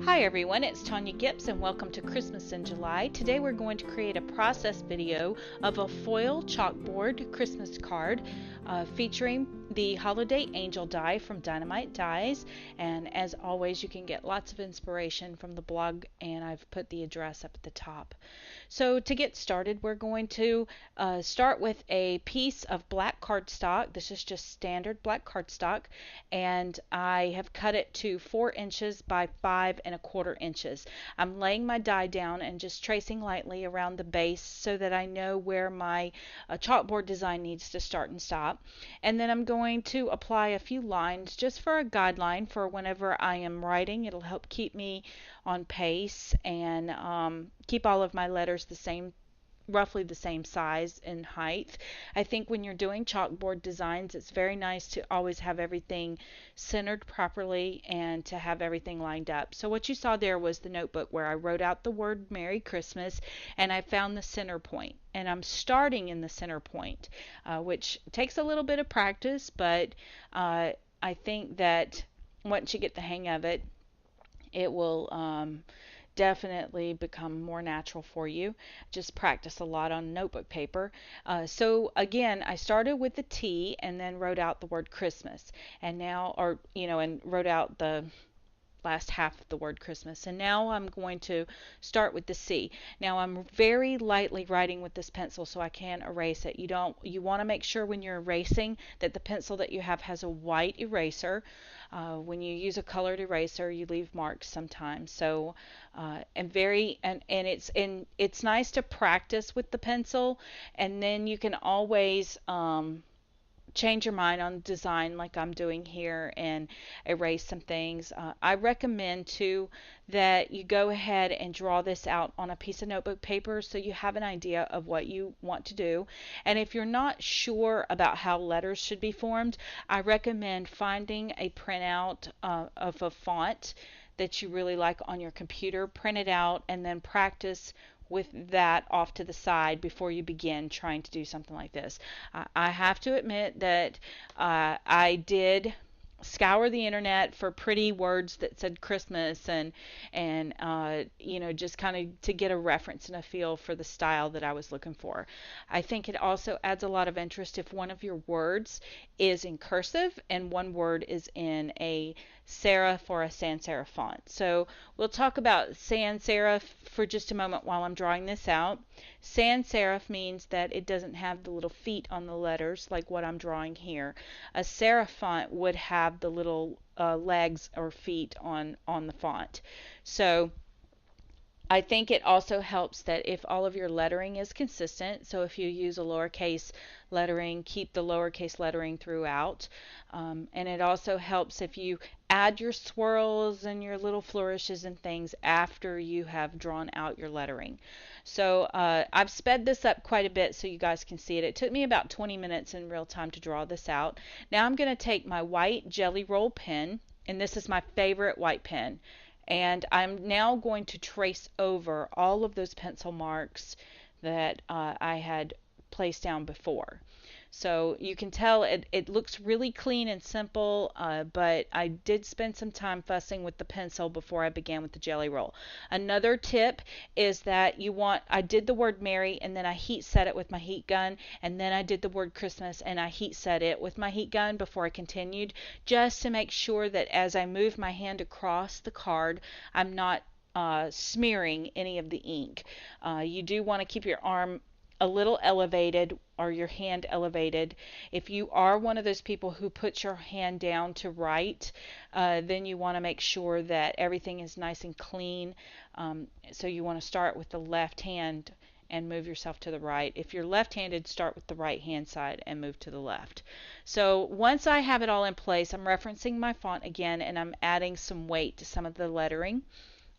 Hi everyone, it's Tonya Gibbs and welcome to Christmas in July. Today we're going to create a process video of a foil chalkboard Christmas card featuring the Holiday Angel die from Die-Namite dies, and as always you can get lots of inspiration from the blog, and I've put the address up at the top. So to get started, we're going to start with a piece of black cardstock. This is just standard black cardstock, and I have cut it to 4 inches by 5¼ inches. I'm laying my die down and just tracing lightly around the base so that I know where my chalkboard design needs to start and stop. And then I'm going to apply a few lines just for a guideline for whenever I am writing. It'll help keep me on pace and keep all of my letters the same, roughly the same size and height. I think when you're doing chalkboard designs, it's very nice to always have everything centered properly and to have everything lined up. So what you saw there was the notebook where I wrote out the word Merry Christmas, and I found the center point, and I'm starting in the center point, which takes a little bit of practice, but I think that once you get the hang of it, it will definitely become more natural for you. Just practice a lot on notebook paper. So again, I started with the T and then wrote out the word Christmas, and now, and wrote out the last half of the word Christmas. And now I'm going to start with the C. Now I'm very lightly writing with this pencil so I can erase it. You want to make sure when you're erasing that the pencil that you have has a white eraser. When you use a colored eraser, you leave marks sometimes. So it's nice to practice with the pencil, and then you can always change your mind on design like I'm doing here and erase some things. I recommend too that you go ahead and draw this out on a piece of notebook paper so you have an idea of what you want to do. And if you're not sure about how letters should be formed, I recommend finding a printout of a font that you really like on your computer, print it out, and then practice with that off to the side before you begin trying to do something like this. I have to admit that I did scour the internet for pretty words that said Christmas and just kind of to get a reference and a feel for the style that I was looking for. I think it also adds a lot of interest if one of your words is in cursive and one word is in a serif or a sans serif font. So we'll talk about sans serif for just a moment while I'm drawing this out. Sans serif means that it doesn't have the little feet on the letters like what I'm drawing here. A serif font would have the little legs or feet on the font. So I think it also helps that if all of your lettering is consistent, so if you use a lowercase lettering, keep the lowercase lettering throughout. And it also helps if you add your swirls and your little flourishes and things after you have drawn out your lettering. So I've sped this up quite a bit so you guys can see it. It took me about 20 minutes in real time to draw this out. Now I'm going to take my white Jelly Roll pen, and this is my favorite white pen. And I'm now going to trace over all of those pencil marks that I had placed down before. So you can tell it looks really clean and simple, but I did spend some time fussing with the pencil before I began with the Jelly Roll. Another tip is that I did the word Merry and then I heat set it with my heat gun, and then I did the word Christmas and I heat set it with my heat gun before I continued, just to make sure that as I move my hand across the card, I'm not smearing any of the ink. You do want to keep your arm a little elevated or your hand elevated. If you are one of those people who puts your hand down to write, then you want to make sure that everything is nice and clean. So you want to start with the left hand and move yourself to the right. If you're left-handed, start with the right hand side and move to the left. So once I have it all in place, I'm referencing my font again and I'm adding some weight to some of the lettering.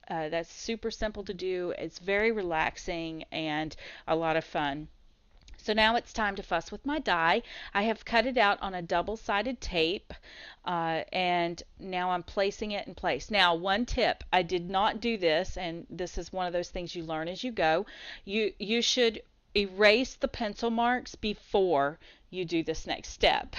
That's super simple to do. It's very relaxing and a lot of fun. So now it's time to fuss with my die. I have cut it out on a double-sided tape, and now I'm placing it in place. Now, one tip, I did not do this, and this is one of those things you learn as you go. You should erase the pencil marks before you do this next step.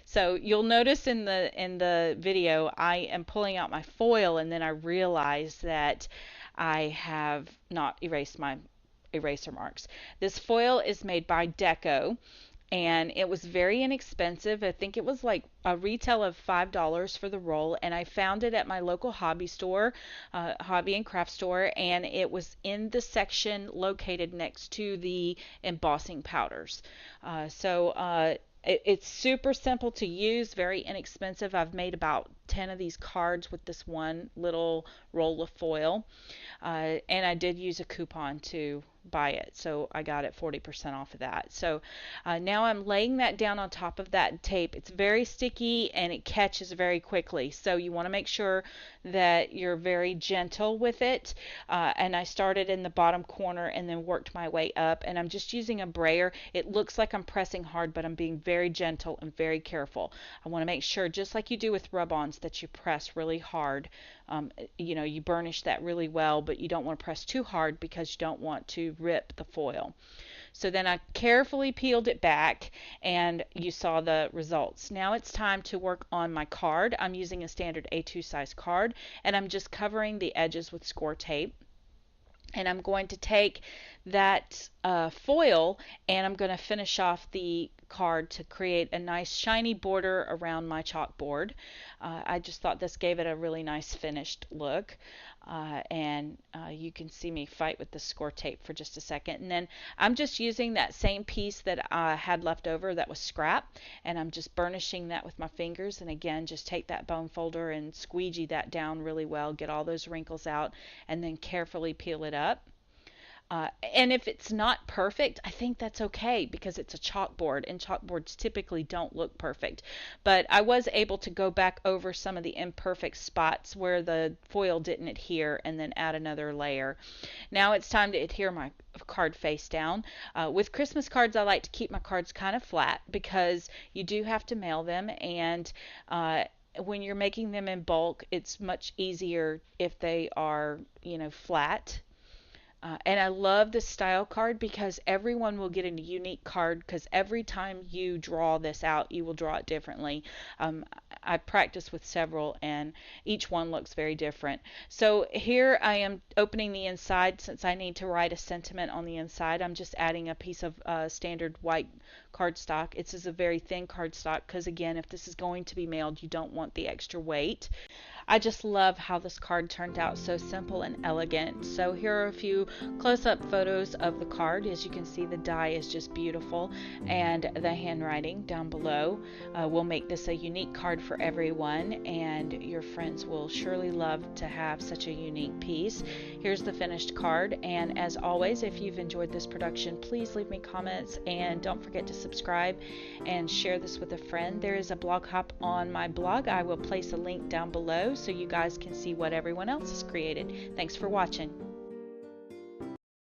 So you'll notice in the video I am pulling out my foil, and then I realize that I have not erased my eraser marks. This foil is made by Deco, and it was very inexpensive. I think it was like a retail of $5 for the roll, and I found it at my local hobby store, hobby and craft store, and it was in the section located next to the embossing powders. It's super simple to use, very inexpensive. I've made about 10 of these cards with this one little roll of foil. And I did use a coupon to buy it, so I got it 40% off of that. So now I'm laying that down on top of that tape. It's very sticky and it catches very quickly, so you want to make sure that you're very gentle with it. And I started in the bottom corner and then worked my way up, and I'm just using a brayer. It looks like I'm pressing hard, but I'm being very gentle and very careful. I want to make sure, just like you do with rub-ons, that you press really hard. You burnish that really well, but you don't want to press too hard because you don't want to rip the foil. So then I carefully peeled it back, and you saw the results. Now it's time to work on my card. I'm using a standard A2 size card, and I'm just covering the edges with score tape. And I'm going to take that foil, and I'm going to finish off the card to create a nice shiny border around my chalkboard. I just thought this gave it a really nice finished look. And you can see me fight with the score tape for just a second. And then I'm just using that same piece that I had left over that was scrap, and I'm just burnishing that with my fingers. And again, just take that bone folder and squeegee that down really well, get all those wrinkles out, and then carefully peel it up. And if it's not perfect, I think that's okay, because it's a chalkboard, and chalkboards typically don't look perfect. But I was able to go back over some of the imperfect spots where the foil didn't adhere, and then add another layer. Now it's time to adhere my card face down. With Christmas cards, I like to keep my cards kind of flat, because you do have to mail them, and when you're making them in bulk, it's much easier if they are, flat. And I love this style card because everyone will get a unique card, because every time you draw this out, you will draw it differently. I practiced with several, and each one looks very different. So here I am opening the inside. Since I need to write a sentiment on the inside, I'm just adding a piece of standard white cardstock. This is a very thin cardstock because, again, if this is going to be mailed, you don't want the extra weight. I just love how this card turned out, so simple and elegant. So here are a few close-up photos of the card. As you can see, the die is just beautiful, and the handwriting down below will make this a unique card for everyone, and your friends will surely love to have such a unique piece. Here's the finished card, and as always, if you've enjoyed this production, please leave me comments, and don't forget to subscribe and share this with a friend. There is a blog hop on my blog. I will place a link down below so you guys can see what everyone else has created. Thanks for watching.